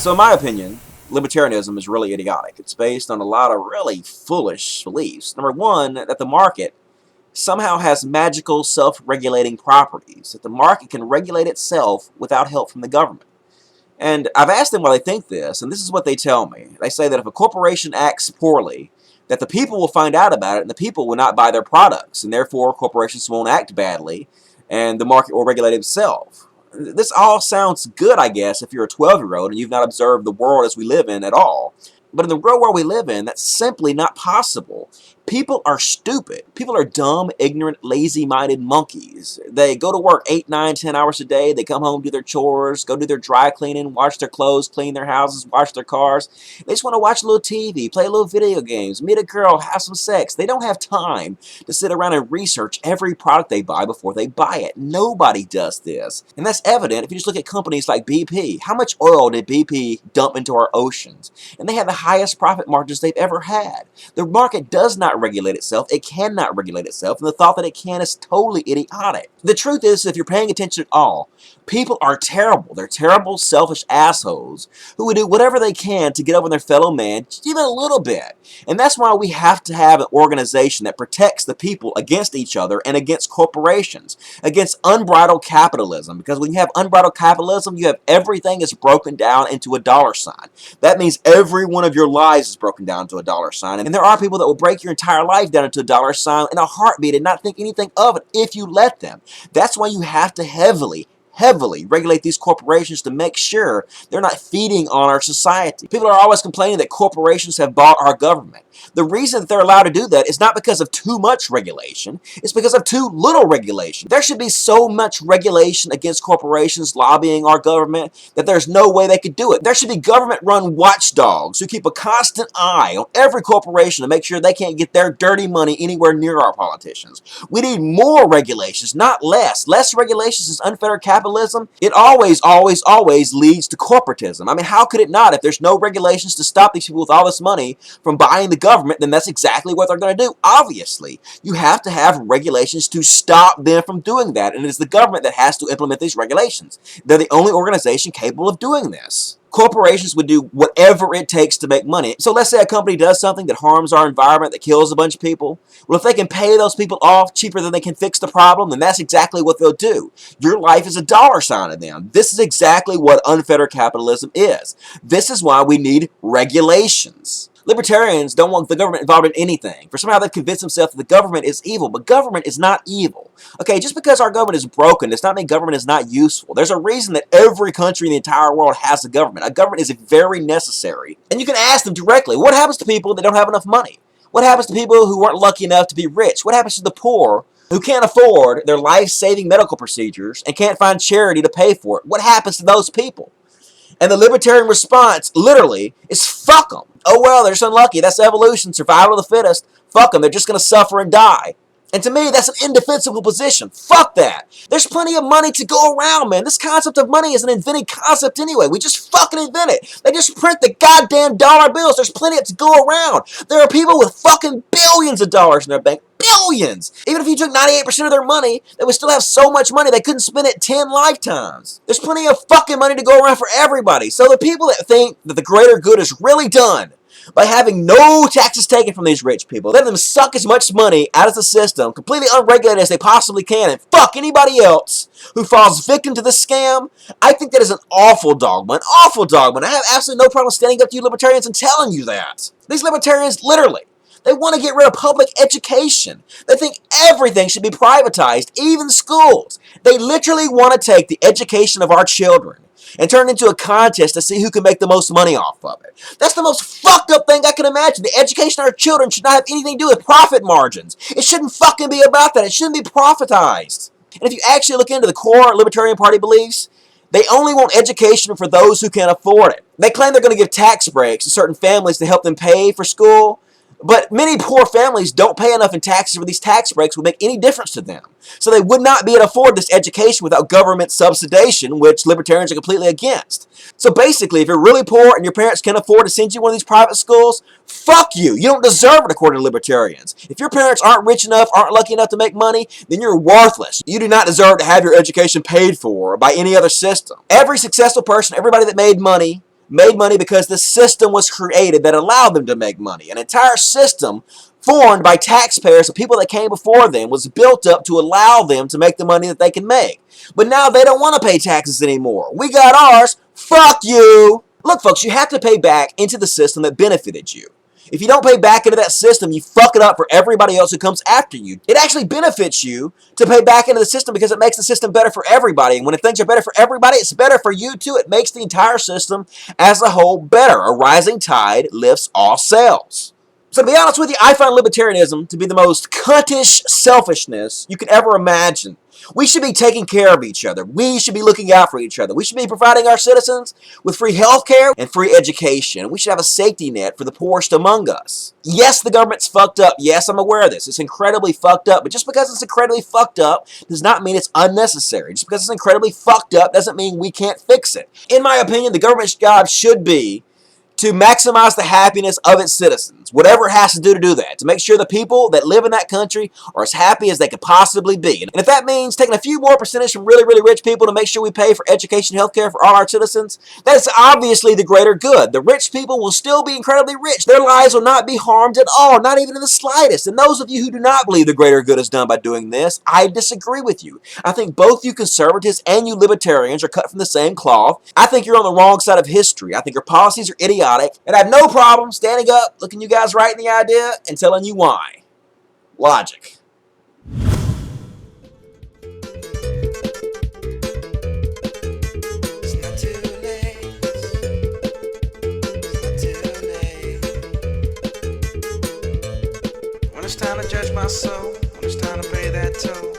So in my opinion, libertarianism is really idiotic. It's based on a lot of really foolish beliefs. Number one, that the market somehow has magical self-regulating properties, that the market can regulate itself without help from the government. And I've asked them why they think this, and this is what they tell me. They say that if a corporation acts poorly, that the people will find out about it and the people will not buy their products, and therefore corporations won't act badly and the market will regulate itself. This all sounds good, I guess, if you're a 12-year-old and you've not observed the world as we live in at all. But in the real world we live in, that's simply not possible. People are stupid. People are dumb, ignorant, lazy-minded monkeys. They go to work 8, 9, 10 hours a day. They come home, do their chores, go do their dry cleaning, wash their clothes, clean their houses, wash their cars. They just want to watch a little TV, play a little video games, meet a girl, have some sex. They don't have time to sit around and research every product they buy before they buy it. Nobody does this. And that's evident if you just look at companies like BP. How much oil did BP dump into our oceans? And they have the highest profit margins they've ever had. The market does not regulate itself. It cannot regulate itself, and the thought that it can is totally idiotic. The truth is, if you're paying attention at all, people are terrible. They're terrible, selfish assholes who would do whatever they can to get over their fellow man, even a little bit. And that's why we have to have an organization that protects the people against each other and against corporations, against unbridled capitalism. Because when you have unbridled capitalism, you have everything is broken down into a dollar sign. That means every one of your lives is broken down to a dollar sign. And there are people that will break your entire life down into a dollar sign in a heartbeat and not think anything of it if you let them. That's why you have to heavily regulate these corporations to make sure they're not feeding on our society. People are always complaining that corporations have bought our government. The reason that they're allowed to do that is not because of too much regulation, it's because of too little regulation. There should be so much regulation against corporations lobbying our government that there's no way they could do it. There should be government-run watchdogs who keep a constant eye on every corporation to make sure they can't get their dirty money anywhere near our politicians. We need more regulations, not less. Less regulations is unfettered capitalism. It always leads to corporatism. I mean, how could it not? If there's no regulations to stop these people with all this money from buying the government, then that's exactly what they're going to do. Obviously, you have to have regulations to stop them from doing that, and it is the government that has to implement these regulations. They're the only organization capable of doing this. Corporations would do whatever it takes to make money. So let's say a company does something that harms our environment, that kills a bunch of people. Well, if they can pay those people off cheaper than they can fix the problem, then that's exactly what they'll do. Your life is a dollar sign to them. This is exactly what unfettered capitalism is. This is why we need regulations. Libertarians don't want the government involved in anything. For somehow they've convinced themselves that the government is evil, but government is not evil. Okay, just because our government is broken does not mean government is not useful. There's a reason that every country in the entire world has a government. A government is very necessary. And you can ask them directly, what happens to people that don't have enough money? What happens to people who weren't lucky enough to be rich? What happens to the poor who can't afford their life-saving medical procedures and can't find charity to pay for it? What happens to those people? And the libertarian response, literally, is fuck them. Oh, well, they're just unlucky. That's evolution, survival of the fittest. Fuck them. They're just going to suffer and die. And to me, that's an indefensible position. Fuck that. There's plenty of money to go around, man. This concept of money is an invented concept anyway. We just fucking invent it. They just print the goddamn dollar bills. There's plenty to go around. There are people with fucking billions of dollars in their bank. Billions! Even if you took 98% of their money, they would still have so much money they couldn't spend it 10 lifetimes. There's plenty of fucking money to go around for everybody. So the people that think that the greater good is really done by having no taxes taken from these rich people, letting them suck as much money out of the system, completely unregulated as they possibly can, and fuck anybody else who falls victim to this scam, I think that is an awful dogma. An awful dogma. And I have absolutely no problem standing up to you libertarians and telling you that. These libertarians, literally, they want to get rid of public education. They think everything should be privatized, even schools. They literally want to take the education of our children and turn it into a contest to see who can make the most money off of it. That's the most fucked up thing I can imagine. The education of our children should not have anything to do with profit margins. It shouldn't fucking be about that. It shouldn't be profitized. And if you actually look into the core Libertarian Party beliefs, they only want education for those who can afford it. They claim they're going to give tax breaks to certain families to help them pay for school. But many poor families don't pay enough in taxes where these tax breaks would make any difference to them. So they would not be able to afford this education without government subsidization, which libertarians are completely against. So basically, if you're really poor and your parents can't afford to send you one of these private schools, fuck you. You don't deserve it according to libertarians. If your parents aren't rich enough, aren't lucky enough to make money, then you're worthless. You do not deserve to have your education paid for by any other system. Every successful person, everybody that made money, made money because the system was created that allowed them to make money. An entire system formed by taxpayers, the people that came before them, was built up to allow them to make the money that they can make. But now they don't want to pay taxes anymore. We got ours. Fuck you. Look, folks, you have to pay back into the system that benefited you. If you don't pay back into that system, you fuck it up for everybody else who comes after you. It actually benefits you to pay back into the system because it makes the system better for everybody. And when things are better for everybody, it's better for you too. It makes the entire system as a whole better. A rising tide lifts all sails. So to be honest with you, I find libertarianism to be the most cuntish selfishness you could ever imagine. We should be taking care of each other. We should be looking out for each other. We should be providing our citizens with free health care and free education. We should have a safety net for the poorest among us. Yes, the government's fucked up. Yes, I'm aware of this. It's incredibly fucked up. But just because it's incredibly fucked up does not mean it's unnecessary. Just because it's incredibly fucked up doesn't mean we can't fix it. In my opinion, the government's job should be to maximize the happiness of its citizens, whatever it has to do that, to make sure the people that live in that country are as happy as they could possibly be. And if that means taking a few more percentage from really, really rich people to make sure we pay for education and healthcare for all our citizens, that's obviously the greater good. The rich people will still be incredibly rich. Their lives will not be harmed at all, not even in the slightest. And those of you who do not believe the greater good is done by doing this, I disagree with you. I think both you conservatives and you libertarians are cut from the same cloth. I think you're on the wrong side of history. I think your policies are idiotic. And I have no problem standing up, looking you guys right in the idea, and telling you why. Logic. It's not too late. It's not too late. When it's time to judge my soul, when it's time to pay that toll.